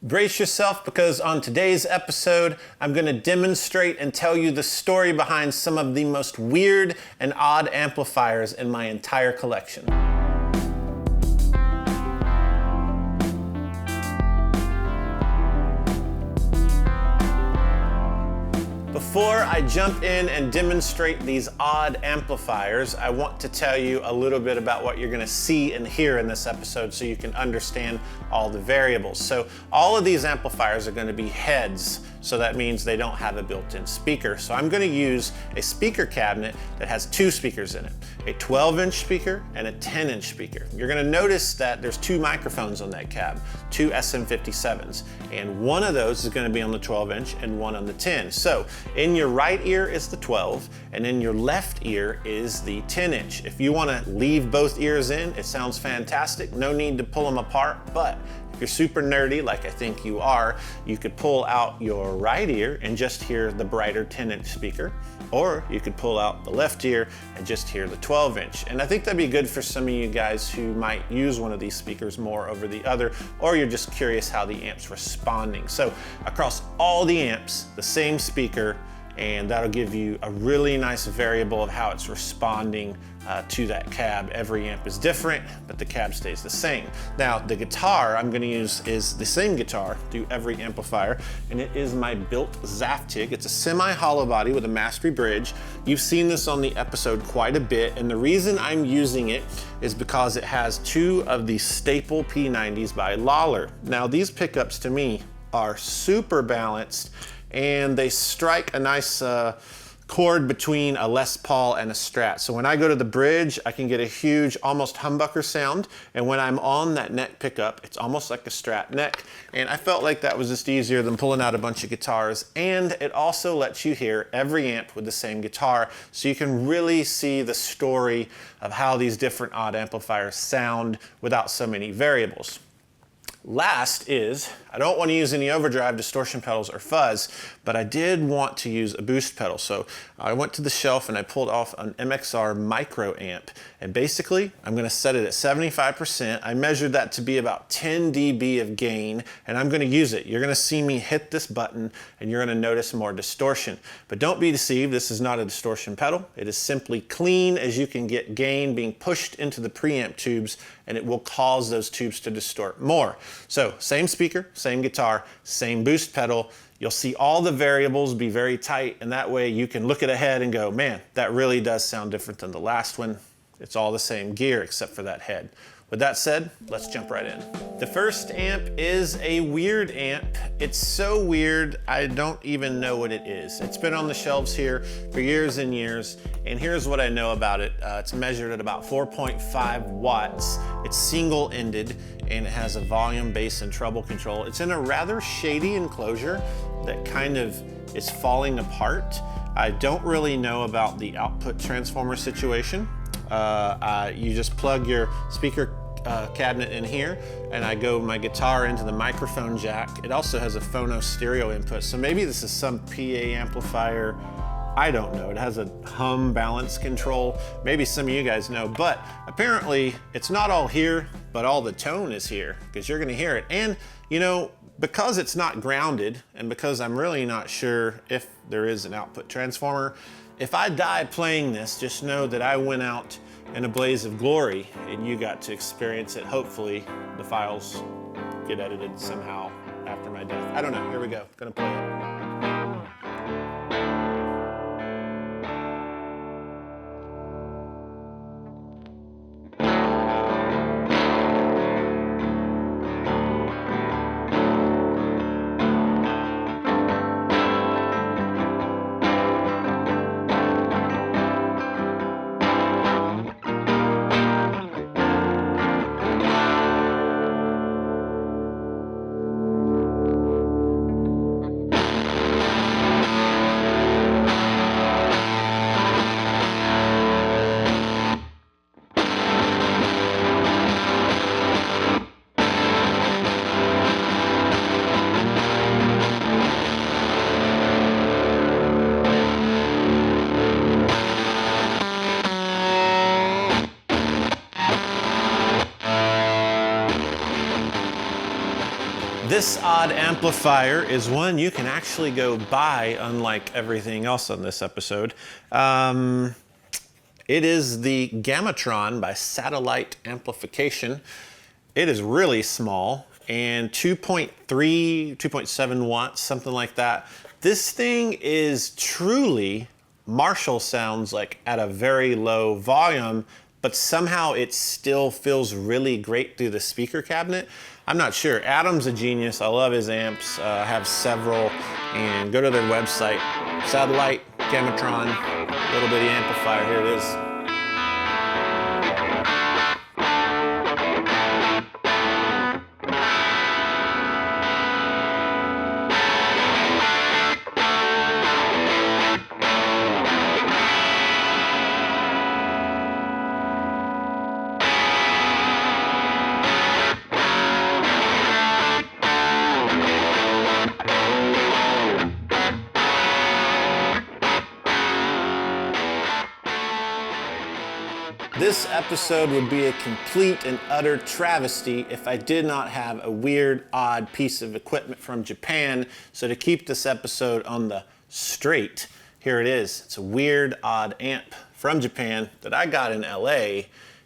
Brace yourself, because on today's episode, I'm going to demonstrate and tell you the story behind some of the most weird and odd amplifiers in my entire collection. Before I jump in and demonstrate these odd amplifiers, I want to tell you a little bit about what you're going to see and hear in this episode so you can understand all the variables. So all of these amplifiers are going to be heads, so that means they don't have a built-in speaker. So I'm going to use a speaker cabinet that has two speakers in it, a 12-inch speaker and a 10-inch speaker. You're going to notice that there's two microphones on that cab, two SM57s, and one of those is going to be on the 12-inch and one on the 10. So in your right ear is the 12, and in your left ear is the 10-inch. If you want to leave both ears in, it sounds fantastic. No need to pull them apart, but if you're super nerdy, like I think you are, you could pull out your right ear and just hear the brighter 10-inch speaker, or you could pull out the left ear and just hear the 12-inch. And I think that'd be good for some of you guys who might use one of these speakers more over the other, or you're just curious how the amp's responding. So across all the amps, the same speaker, and that'll give you a really nice variable of how it's responding to that cab. Every amp is different, but the cab stays the same. Now, the guitar I'm gonna use is the same guitar through every amplifier, and it is my BiLT Zaftig. It's a semi-hollow body with a mastery bridge. You've seen this on the episode quite a bit, and the reason I'm using it is because it has two of the staple P90s by Lawler. Now, these pickups to me are super balanced, and they strike a nice chord between a Les Paul and a Strat. So when I go to the bridge, I can get a huge, almost humbucker sound. And when I'm on that neck pickup, it's almost like a Strat neck. And I felt like that was just easier than pulling out a bunch of guitars. And it also lets you hear every amp with the same guitar. So you can really see the story of how these different odd amplifiers sound without so many variables. Last is, I don't want to use any overdrive, distortion pedals, or fuzz, but I did want to use a boost pedal. So I went to the shelf and I pulled off an MXR Micro Amp. And basically, I'm going to set it at 75%. I measured that to be about 10 dB of gain, and I'm going to use it. You're going to see me hit this button, and you're going to notice more distortion. But don't be deceived, this is not a distortion pedal. It is simply clean as you can get gain being pushed into the preamp tubes, and it will cause those tubes to distort more. So same speaker, same guitar, same boost pedal. You'll see all the variables be very tight, and that way you can look at a head and go, man, that really does sound different than the last one. It's all the same gear except for that head. With that said, let's jump right in. The first amp is a weird amp. It's so weird, I don't even know what it is. It's been on the shelves here for years and years, and here's what I know about it. It's measured at about 4.5 watts. It's single-ended, and it has a volume, bass, and treble control. It's in a rather shady enclosure that kind of is falling apart. I don't really know about the output transformer situation. You just plug your speaker cabinet in here, and I go my guitar into the microphone jack. It also has a phono stereo input, so maybe this is some PA amplifier. I don't know. It has a hum balance control. Maybe some of you guys know, but apparently it's not all here, but all the tone is here, because you're gonna hear it. And you know, because it's not grounded, and because I'm really not sure if there is an output transformer, if I die playing this, just know that I went out in a blaze of glory and you got to experience it. Hopefully the files get edited somehow after my death. I don't know, here we go, gonna play it. This odd amplifier is one you can actually go buy, unlike everything else on this episode. It is the Gammatron by Satellite Amplification. It is really small and 2.3, 2.7 watts, something like that. This thing is truly Marshall sounds like at a very low volume, but somehow it still feels really great through the speaker cabinet. I'm not sure. Adam's a genius. I love his amps. I have several. And go to their website, Satellite Gammatron, little bitty amplifier. Here it is. This episode would be a complete and utter travesty if I did not have a weird, odd piece of equipment from Japan. So to keep this episode on the straight, here it is. It's a weird, odd amp from Japan that I got in LA,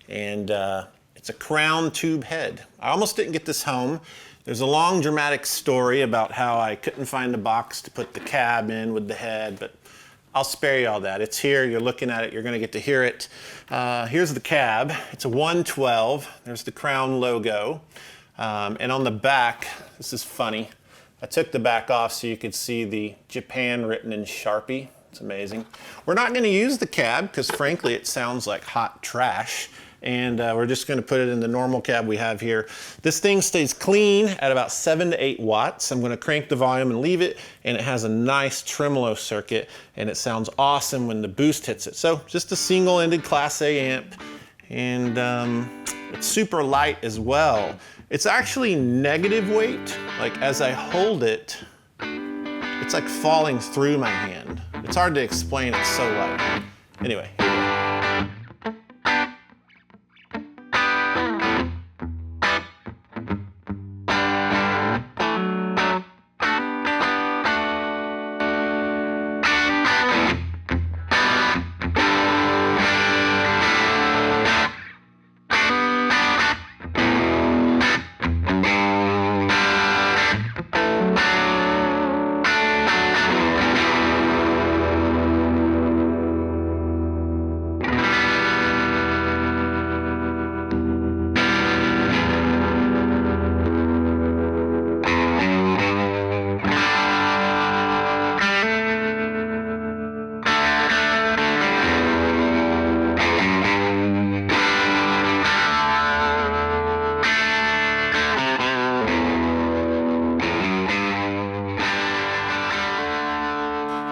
and it's a crown tube head. I almost didn't get this home. There's a long dramatic story about how I couldn't find a box to put the cab in with the head, but I'll spare you all that. It's here, you're looking at it, you're gonna get to hear it. Here's the cab. It's a 112. There's the crown logo. And on the back, this is funny. I took the back off so you could see the Japan written in Sharpie. It's amazing. We're not gonna use the cab because frankly it sounds like hot trash. And we're just gonna put it in the normal cab we have here. This thing stays clean at about 7 to 8 watts. I'm gonna crank the volume and leave it, and it has a nice tremolo circuit, and it sounds awesome when the boost hits it. So just a single-ended Class A amp, and it's super light as well. It's actually negative weight. Like as I hold it, it's like falling through my hand. It's hard to explain, it's so light. Anyway, here we go.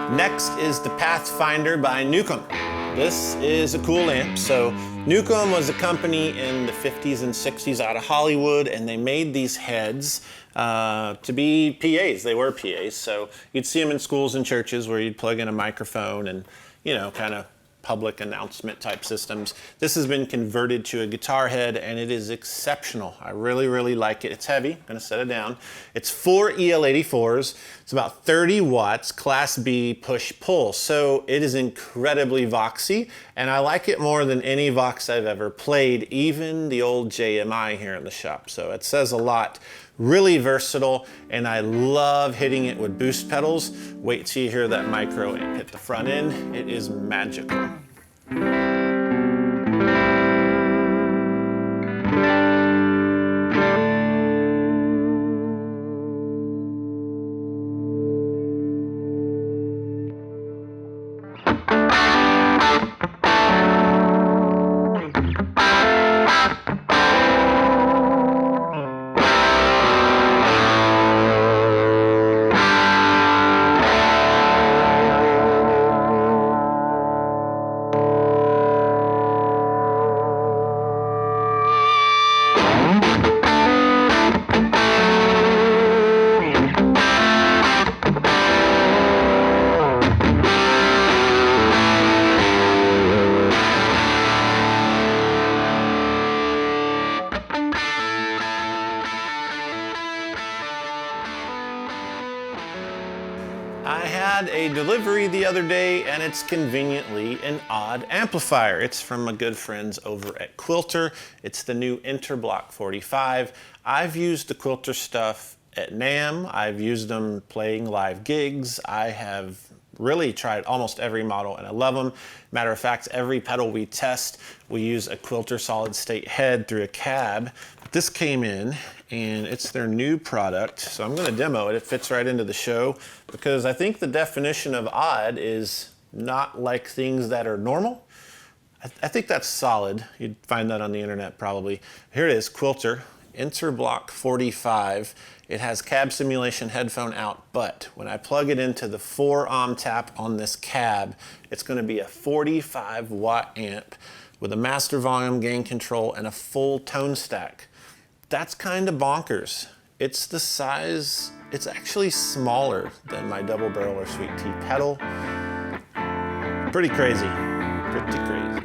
Next is the PathFinder by Newcomb. This is a cool amp. So Newcomb was a company in the 50s and 60s out of Hollywood, and they made these heads to be PAs. They were PAs, so you'd see them in schools and churches where you'd plug in a microphone and, you know, kind of public announcement type systems. This has been converted to a guitar head, and it is exceptional. I really, really like it. It's heavy. I'm gonna set it down. It's 4 EL84s. It's about 30 watts, Class B push-pull. So it is incredibly voxy, and I like it more than any Vox I've ever played, even the old JMI here in the shop. So it says a lot. Really versatile, and I love hitting it with boost pedals. Wait till you hear that micro amp hit the front end. It is magical. I had a delivery the other day and it's conveniently an odd amplifier. It's from my good friends over at Quilter. It's the new Interblock 45. I've used the Quilter stuff at NAMM. I've used them playing live gigs. I have really tried almost every model and I love them. Matter of fact, every pedal we test, we use a Quilter solid state head through a cab. This came in and it's their new product. So I'm gonna demo it. It fits right into the show because I think the definition of odd is not like things that are normal. I think that's solid. You'd find that on the internet probably. Here it is, Quilter Interblock 45. It has cab simulation headphone out, but when I plug it into the 4-ohm tap on this cab, it's gonna be a 45-watt amp with a master volume gain control and a full tone stack. That's kind of bonkers. It's the size, it's actually smaller than my double barrel or Sweet Tea pedal. Pretty crazy, pretty crazy.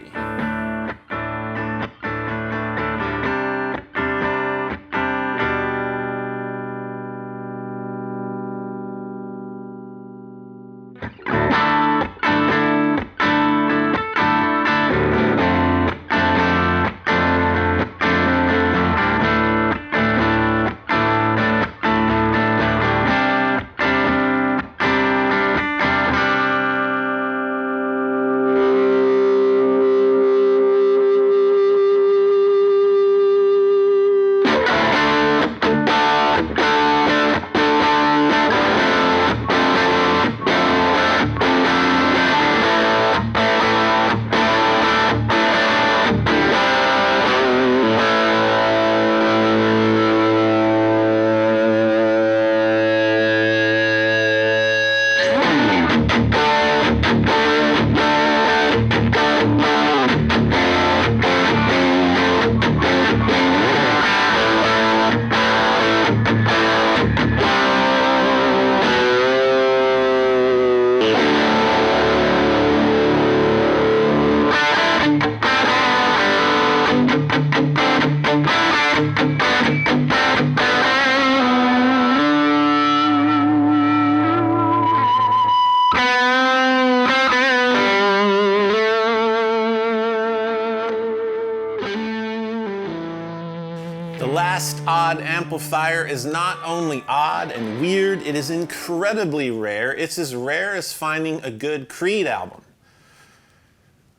The last odd amplifier is not only odd and weird, it is incredibly rare. It's as rare as finding a good Creed album.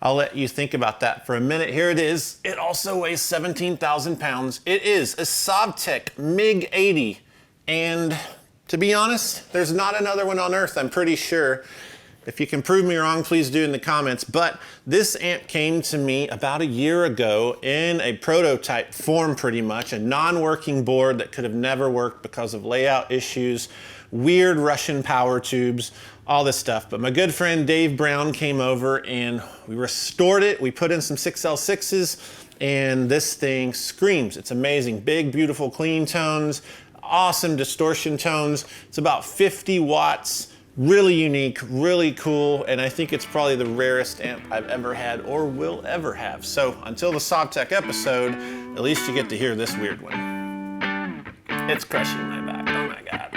I'll let you think about that for a minute. Here it is. It also weighs 17,000 pounds. It is a Sovtek Mig-80. And to be honest, there's not another one on earth, I'm pretty sure. If you can prove me wrong, please do in the comments. But this amp came to me about a year ago in a prototype form pretty much, a non-working board that could have never worked because of layout issues, weird Russian power tubes, all this stuff. But my good friend Dave Brown came over and we restored it. We put in some 6L6s and this thing screams. It's amazing. Big, beautiful, clean tones, awesome distortion tones. It's about 50 watts. Really unique, really cool, and I think it's probably the rarest amp I've ever had or will ever have. So until the Sovtek episode, at least you get to hear this weird one. It's crushing my back, oh my God.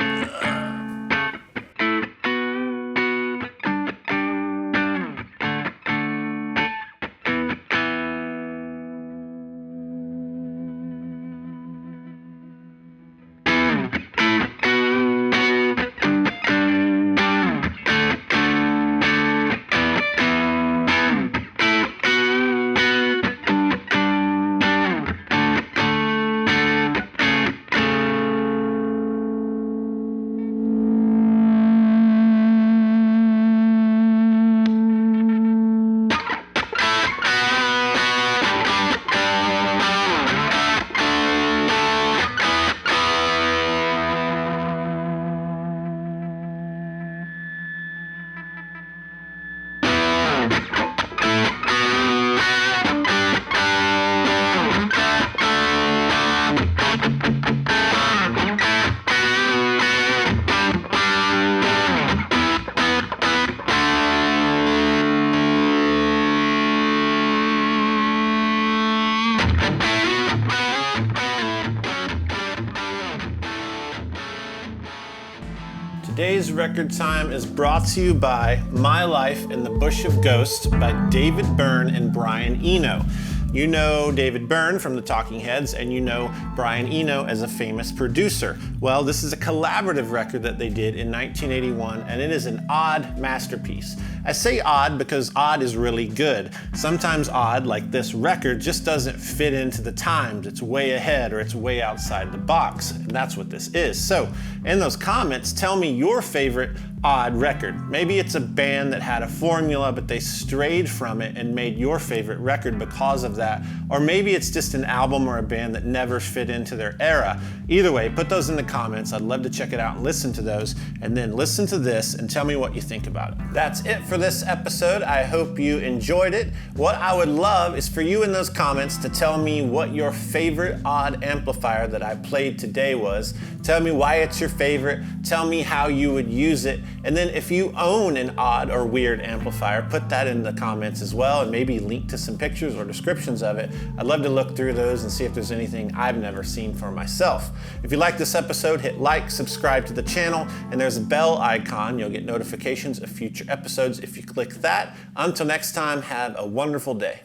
Today's record time is brought to you by My Life in the Bush of Ghosts by David Byrne and Brian Eno. You know David Byrne from the Talking Heads, and you know Brian Eno as a famous producer. Well, this is a collaborative record that they did in 1981, and it is an odd masterpiece. I say odd because odd is really good. Sometimes odd, like this record, just doesn't fit into the times. It's way ahead or it's way outside the box, and that's what this is. So, in those comments, tell me your favorite odd record. Maybe it's a band that had a formula, but they strayed from it and made your favorite record because of that. Or maybe it's just an album or a band that never fit into their era. Either way, put those in the comments. I'd love to check it out and listen to those, and then listen to this and tell me what you think about it. That's it for this episode. I hope you enjoyed it. What I would love is for you in those comments to tell me what your favorite odd amplifier that I played today was. Tell me why it's your favorite. Tell me how you would use it. And then if you own an odd or weird amplifier, put that in the comments as well, and maybe link to some pictures or descriptions of it. I'd love to look through those and see if there's anything I've never seen for myself. If you like this episode, hit like, subscribe to the channel, and there's a bell icon. You'll get notifications of future episodes if you click that. Until next time, have a wonderful day.